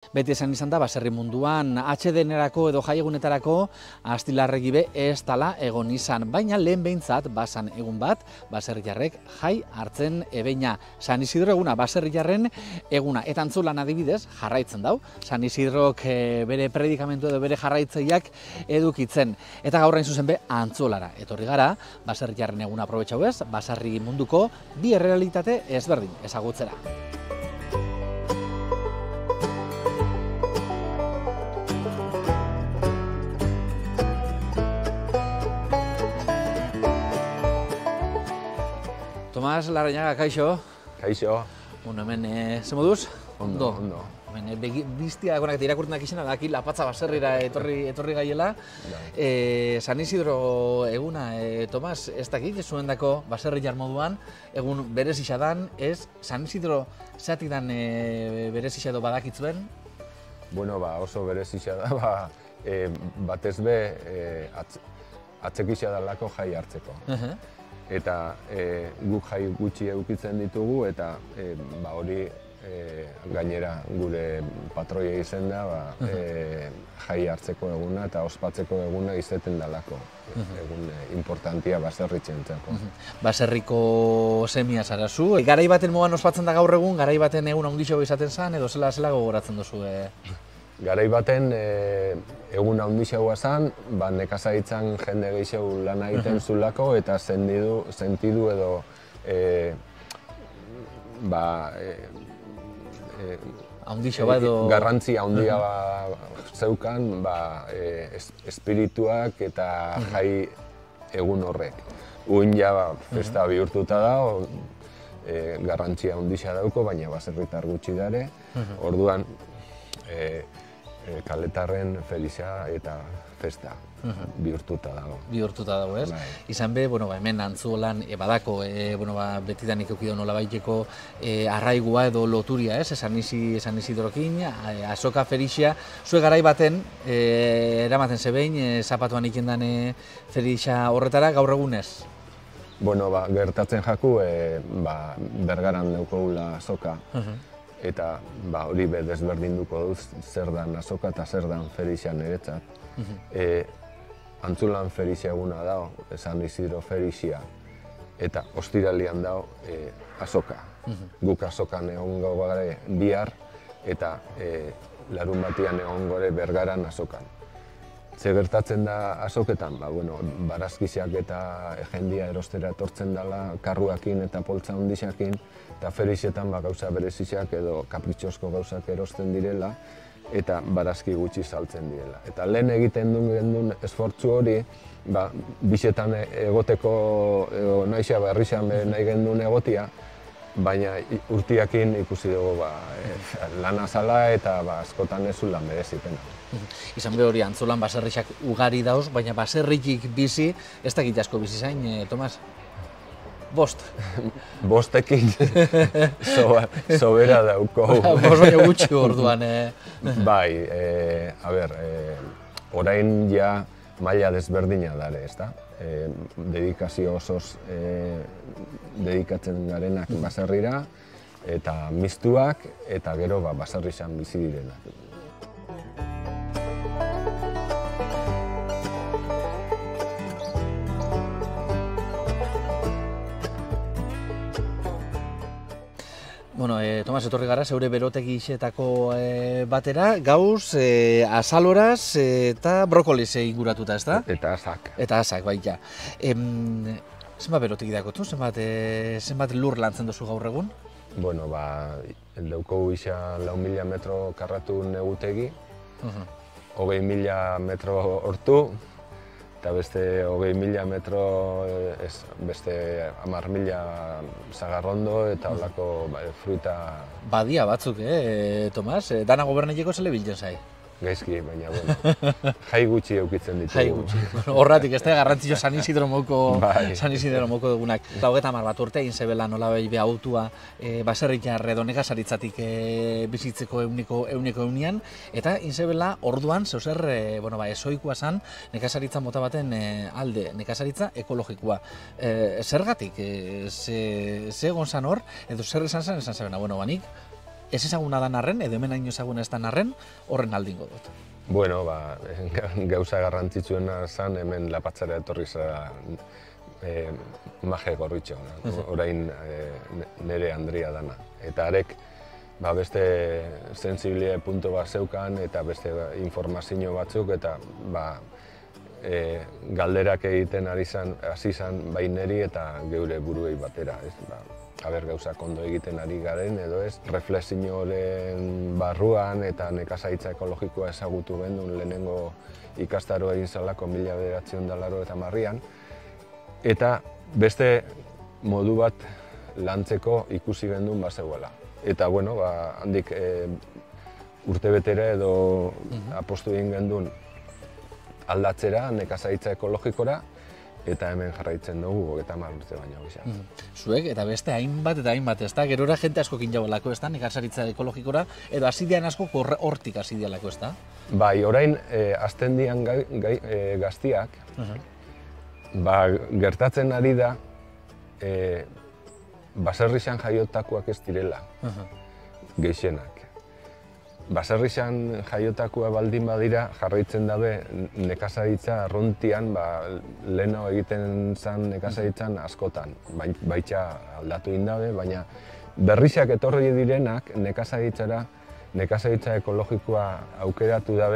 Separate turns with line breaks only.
Beti esan izan da, baserri munduan atsedenerako edo jaiegunetarako astilarregi be ez tala egon izan. Baina lehen behintzat, basan egun bat, baserritarrek jai hartzen ebeina. San Isidro eguna, baserritarren eguna. Eta Antzulan adibidez, jarraitzen dau. San Isidrok bere predikamentu edo bere jarraitzaileak edukitzen. Eta gaur hain zuzen be, Antzulara. Etorri gara, baserritarren eguna aprobetxau ez, baserri munduko bi errealitate ezberdin ezagutzera. Tomas Larrañaga, kaixo.
Kaixo.
Bueno, hemen, ze moduz?
Ondo.
Hemen, biztia egonak eta irakurtenak izena, da, aquí Lapatza baserrira etorri gaiela. San Isidro eguna, Tomas, ez dakik, zuen dako baserriar moduan, egun berezisa dan, ez? San Isidro zeatik dan berezisa edo badakitzuen?
Bueno, oso berezisa da, batez be, atzekisa dalako jai hartzeko. Eta guk jai gutxi edukitzen ditugu eta hori gainera gure patroia izen da jai hartzeko eguna eta ospatzeko eguna izeten dalako. Egun importantia baserritxentzako.
Baserriko semia zarazu. Garai baten mogan ospatzen da gaur egun, garai baten egun handixo izaten zen edo zela gogoratzen duzu?
Garai baten egun handixagoa zen, nekazaritzan jende gehiago lan egiten zulako eta sentidu edo garrantzi handia zeukan espirituak eta jai egun horrek. Uin ja festa bihurtuta da, garrantzia handia dauko, baina baserritar gutxi dare. Orduan, kaletarren feliza eta festa bihurtuta dago. Bihurtuta
dago, ez? Izan be, hemen Antzuolan badako, betidanik eukido nolabaiteko arraigua edo loturia, ez? San Isidrokin, azoka ferixia, zue garai baten, eramaten zebein, zapatuan ikendan ferixa horretara, gaur egunez?
Bueno, gertatzen jaku, Bergaran daukagula azoka. Eta hori desberdinduko duz zer dan azoka eta zer dan ferixa niretzat. Antzulan ferixa eguna dago, San Isidro ferixia, eta ostiralian dago azoka. Guk azokan egongo gare bihar eta larun batian egongo gore Bergaran azokan. Ze gertatzen da azoketan? Barazkiak eta jendia erostera etortzen dela, karruakin eta poltza hondisakin, eta ferixetan gauza berezizak edo kapritxosko gauzak erosten direla, eta barazki gutxi saltzen direla. Eta lehen egiten duen esfortzu hori, bixetan egoteko, naixea berrixan nahi gendun egotia, baina urtiakin ikusi dugu lana zala eta askotan ez lan merezipena.
Izan be hori, Antzulan baserrixak ugari dauz, baina baserrikik bizi, ez dakit asko bizi zain, Tomas? Bost.
Bostekin sobera dauko.
Bost baino gutxi orduan.
Bai, orain ja maila desberdina dare, ez da? Dedikazio osoz dedikatzen garenak baserrira, eta miztuak, eta gero baserrixan bizi direnak.
Tomas, etorri gara, zeure berotegi xetako batera, gauz, azaloraz eta brokoliz inguratuta, ez da?
Eta azak.
Eta azak, baita. Zenbat berotegi dakotu? Zenbat lur lantzen duzu gaur egun?
Bueno, daukogu isa 4.000 metro karratu negutegi, 20.000 metro hortu, eta beste 20.000 metro, beste 10.000 zagarrondo eta holako fruita...
Badia batzuk, Tomas? Dana gobernetiko zele biltzen zai?
Gaizki, baina, jai gutxi eukitzen ditugu.
Jai gutxi. Horratik, ez da, garrantzio San Isidro moko dugunak. 30 bat urte egin zebela nolabait be autua baserritar edo nekazaritzatik bizitzeko euneko eunian, eta egin zebela orduan zeuzer ezoikoa zan nekazaritza mota baten alde, nekazaritza ekologikoa. Zergatik, ze egon zan hor, edo zer esan zebena, banik? ez ezaguna dan arren, edo hemen hain ezaguna ez dan arren, horren aldingo dut.
Bueno, gauza garrantzitsuena zen hemen Lapatzara etorri zara Maje Gorritxo, orain nire Andria dana. Eta arek beste sensibilia puntu bat zeukan eta beste informazio batzuk eta galderak egiten hasi zen bai niri eta geure buruei batera. Aber gauzak ondo egiten ari garen edo ez, reflexioaren barruan eta nekazaritza ekologikoa ezagutu gendun lehenengo ikastaroa egin zalako 1980an. Eta beste modu bat lantzeko ikusi gendun bazegoela. Eta bueno, handik urtebetera edo apostu egin gendun aldatzera nekazaritza ekologikora, eta hemen jarraitzen dugu 30 urte baino gisa.
Zuek eta beste hainbat eta hainbat, ezta? Gerora jente askokin jabolako, ezta? Nekazaritza ekologikora edo hasi dian asko hortik hasi dialako, ezta?
Bai, orain hasten dian gaztiak, gertatzen ari da baserrixan jaiotakoak ez direla, gehienak. Baserrixan jaiotakoa baldin badira, jarraitzen dabe nekazaritza arruntian, leheno egiten zen nekazaritzan askotan. Baitxa aldatu indabe, baina berrizak etorri direnak nekazaritza ekologikoa aukeratu dabe.